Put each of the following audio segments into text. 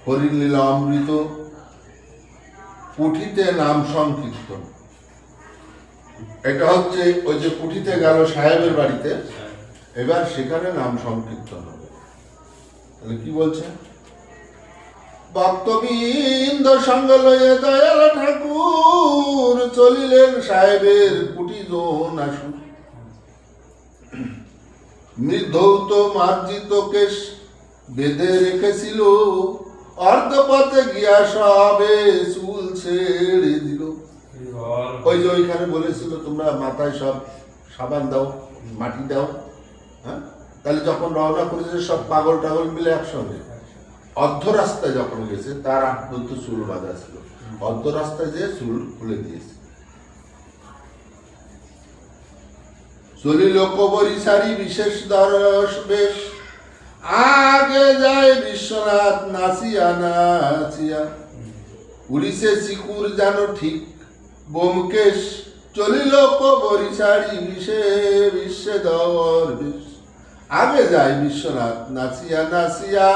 হরিলীলা অমৃত, পুঁথিতে নাম সংকীর্তন। এটা হচ্ছে ওই যে পুঁথিতে গেল সাহেবের বাড়িতে, এবার সেখানে নাম সংকীর্তন হবে। তাহলে কি বলছে? ভক্তবৃন্দ সঙ্গ লয়ে দয়াল ঠাকুর চলিলেন সাহেবের কুটি জন আসু। মৃদ্ধৌত মার্জিত কেশ বেঁধে রেখেছিল, অর্ধপথে গিয়া সবে চুল ছেড়ে দিল। ওই যে ওইখানে বলেছিল তোমরা মাথায় সব সাবান দাও, মাটি দাও। হ্যাঁ, তাহলে যখন রওনা করেছে সব পাগল টাগল মিলে একসঙ্গে অর্ধ রাস্তায় যখন গেছে, তার আগ পর্যন্ত চুল বাঁধা ছিল, অর্ধ রাস্তায় যে চুল খুলে দিয়েছে। চলিল কবরী সারি বিশেষ দরস বেশ, আগে যায় বিশ্বনাথ নাচিয়া নাচিয়া। উড়িছে চিকুর যেন ঠিক বোমকেশ, চলিল কবরী সারি বিশ্বে দর বেশ। আগে যায় বিশ্বনাথ নাচিয়া নাচিয়া,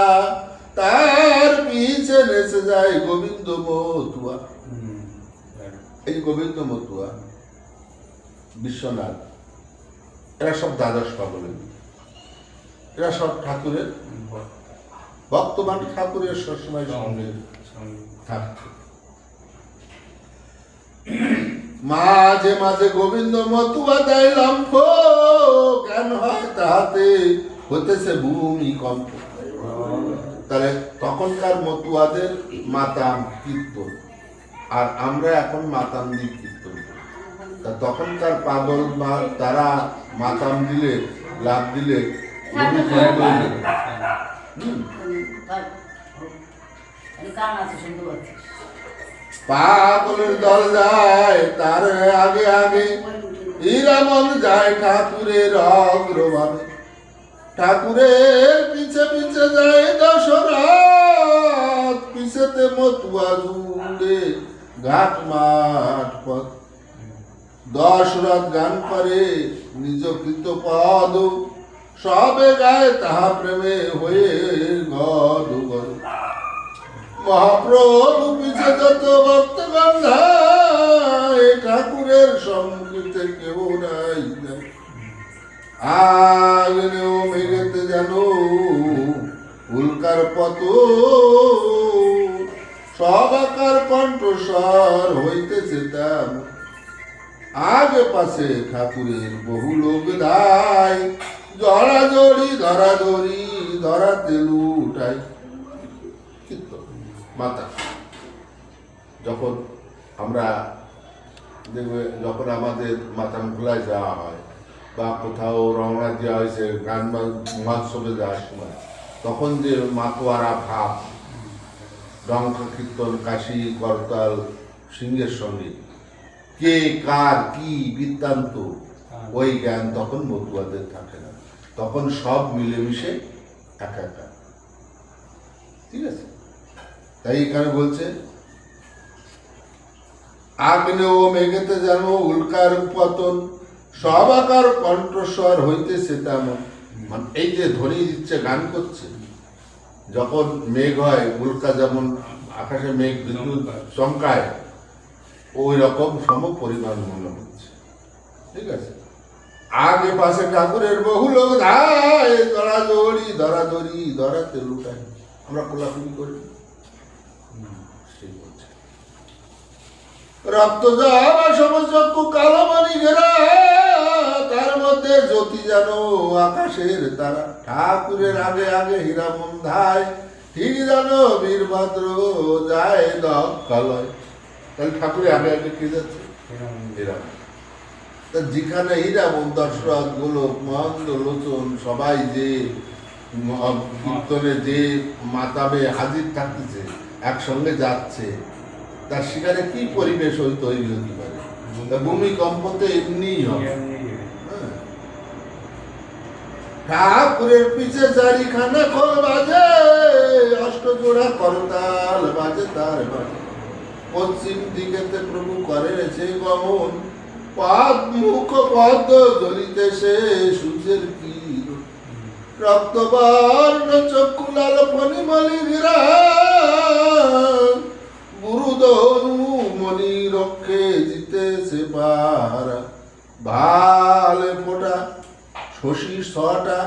তার পিছে নেচে যায় গোবিন্দ মতুয়া। এই গোবিন্দ মতুয়া, বিশ্বনাথ, এরা সব দ্বাদশ পাগলের, এরা সব ঠাকুরের ভক্তমান, ঠাকুরের সবসময় সঙ্গে থাকত। মাঝে মাঝে গোবিন্দ মতুয়া দেয় লম্ফ, জ্ঞান হয় তাহাতে হতেছে ভূমিকম্প। তাহলে তখনকার মতুয়াদের মাতাম কীর্তন, আর আমরা এখন মাতাম দিয়ে কীর্তন করি। তা তখনকার পাগল তারা মাতাম দিলে, লাভ দিলে পাগলের দল যায় তার আগে আগে, হীরামন যায় ঠাকুরের অগ্রভাবে। ঠাকুরের পিছে পিছে যায় দশরথ, পিছেতে মতুয়া জুড়ে ঘাট মাঠ পথ। দশরথ গান করে নিজ কৃত পদ, সবে গায়ে তাহা প্রেমে হয়ে গদ গদ। মহাপ্রভু পিছে যত ভক্তগণ ধায়, ঠাকুরের সংগীতে কেউ নাই। আগনেও মেঘেতে যেন উল্কার পত, সব আকার কণ্ঠস্বর হইতেছে তার। আগে পাশে ঠাকুরের বহু লোক দায়, জড়াজড়ি ধরাধরি ধরাতে লুটাই। মাতা যখন আমরা দেখবে, যখন আমাদের মাতাম খোলায় যাওয়া হয় বা কোথাও রওনা দেওয়া হয়েছে গান মহোৎসবে যাওয়ার সময়, তখন যে মাতোয়ারা ভাব, ডঙ্ক কীর্তন, কাশি করতাল সিংহের সঙ্গে কে কার কি বৃত্তান্ত, ওই জ্ঞান তখন মতুয়াদের থাকে না। তখন সব মিলেমিশে একা। ঠিক আছে? তাই এখানে বলছে আগ্নেয় মেঘেতে যেন উল্কার পতন, সব আকার কণ্ঠস্বর হইতেছে তেমন। মানে এই যে ধ্বনি দিচ্ছে, গান করছে, যখন মেঘ হয়, উল্কা যেমন আকাশে মেঘ বিদ্যুৎ চমকায়, ওই রকম সম পরিমাণ মনে হচ্ছে। ঠিক আছে? আগে পাশে ঠাকুরের বহু লোক ধায়, ধরাধরি ধরাধরি ধরাতে লুটায়। আমরা কোলাকুলি করি, রক্ত যাওয়া সমচক্ষু কালোমণি ঘেরা, তার মধ্যে জ্যোতি যেন আকাশের তারা। ঠাকুরের আগে আগে হীরামন ধায়, ঠিক যেন বীরভদ্র যায় দক্ষালয়। তাহলে ঠাকুরের আগে আগে কে যাচ্ছে? হীরামন। তা যেখানে হীরামন, দশরথ, গোলক, মহেন্দ্র, লোচন সবাই যে কীর্তনে যে মাতাবে হাজির থাকতেছে, একসঙ্গে যাচ্ছে, তার সেখানে কি পরিবেশ তৈরি হতে পারে? ভূমিকম্পতে এমনিই হবে। ঠাকুরের পিছে চারিখানা খোল বাজে, অষ্টজোড়া করতাল বাজে তার বাজে। পশ্চিম দিকেতে প্রভু করেছে গমন, পদ মুখ পদ্ম জ্বলিতেছে সূর্যের কিরণ। রক্তবর্ণ চক্ষু লাল ফণিমলি বিরাজ, গুরুধনু মণি রক্ষে জিতেছে পাহারা, ভালে ফোটা শশী ছটা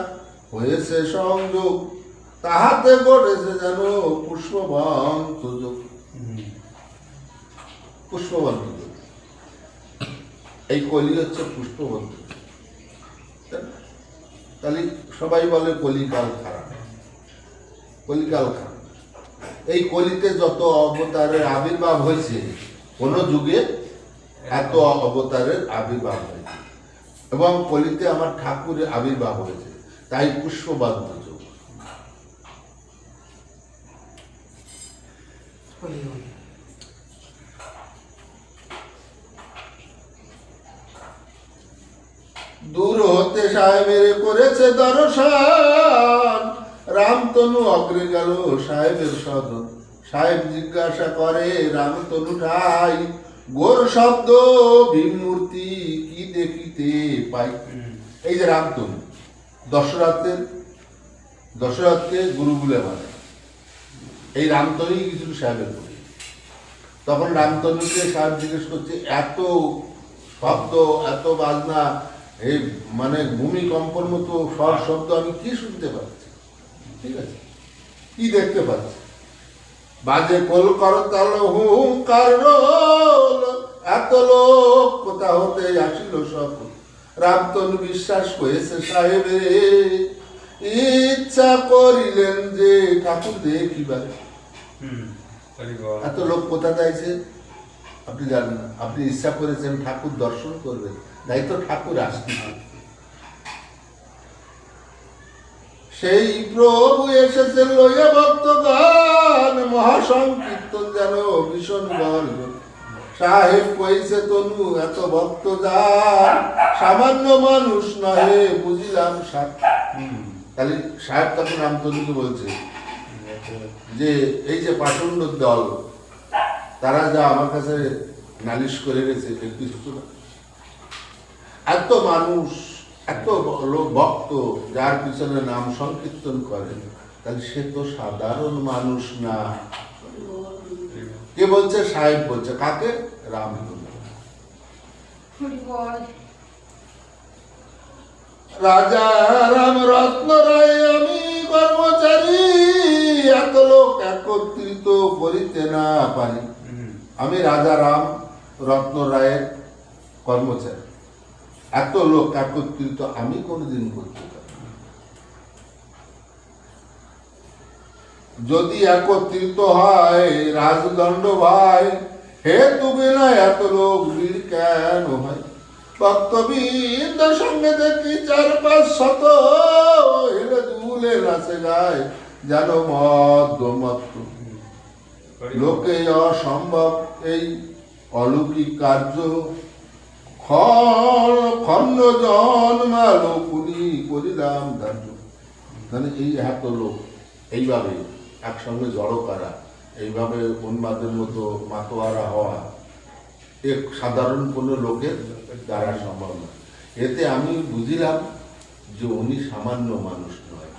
হয়েছে সংযোগ, তাহাতে ঘটেছে যেন পুষ্পবন্ত যোগ। পুষ্পবন্ত যোগ, এই কলি হচ্ছে পুষ্পবন্ত। তাহলে সবাই বলে কলিকাল খারাপ, কলিকাল খারাপ। এই কলিতে যত অবতারের আবির্ভাব হয়েছে, কোন যুগে এত অবতারের আবির্ভাব হয়েছে, এবং কলিতে আমার ঠাকুরের আবির্ভাব হয়েছে, তাই পুষ্পবন্ত যুগ। দূর হতে সাহেবের করেছে দর্শন, রামতনু অগ্রে গেল সাহেবের সদন। সাহেব জিজ্ঞাসা করে রামতনু ঠাই, গোর শব্দ ভীম মূর্তি কি দেখিতে পাই। এই যে রামতনু, দশরথকে গুরু বলে মানে, এই রামতনুই কিছু সাহেবের করি। তখন রামতনুকে সাহেব জিজ্ঞেস করছে, এত শব্দ, এত বাজনা, এই মানে ভূমিকম্পর মতো সব শব্দ আমি কি শুনতে পাচ্ছি, ঠিক আছে, কি দেখতে পাচ্ছি? বাজে কল করতাল হুঙ্কার রোল, এত লোক কোথা হতে আসিল সকল। রামতনু বিশ্বাস করেছে সাহেবে, ইচ্ছা করিলেন যে ঠাকুর দেখিবার। এত লোক কোথা যাইছে আপনি জানেন না, আপনি ইচ্ছা করেছেন ঠাকুর দর্শন করবেন, তাই তো ঠাকুর আসছে। সেই প্রভু এসেছেন লইয়া ভক্তগণ, মহাসংকীর্তন যেন ভীষণ গর্জন। সাহেব কইছে তনু এত ভক্ত যার, সামান্য মানুষ নহে বুঝিলাম সাত। তাহলে সাহেব তখন রামতনুকে বলছে যে এই যে পাষণ্ড দল, তারা যা আমার কাছে নালিশ করে গেছে, কিছু না, এত মানুষ, এত লোক ভক্ত যার পিছনে নাম সংকীর্তন করে, তাহলে সে তো সাধারণ মানুষ না। কে বলছে? সাহেব বলছে। কাকে? রামতনু। রাজা রাম রত্ন রায় আমি কর্মচারী, এত লোক একত্রিত করিতে না পারি। আমি রাজা রাম রত্ন রায়ের কর্মচারী, এত লোক একত্রিত আমি কোনদিন করতে পারি। যদি একত্রিত হয় রাজদণ্ড ভাই, হে তুমি না এত লোক ভিড় কেন হয়? ভক্তবৃন্দ সঙ্গে দেখি 4-5 শত, হেলে দুলে নাচে গায় যেন মদ্যমত্ত। লোকে অসম্ভব এই অলৌকিক কার্য, খণ্ড জন্মালো কুলি করিলাম ধার্য। মানে এই এত লোক এইভাবে একসঙ্গে জড়ো করা, এইভাবে উন্মাদের মতো মাতোয়ারা হওয়া, এক সাধারণ কোনো লোকের দ্বারা সম্ভব না। এতে আমি বুঝিলাম যে উনি সামান্য মানুষ নয়।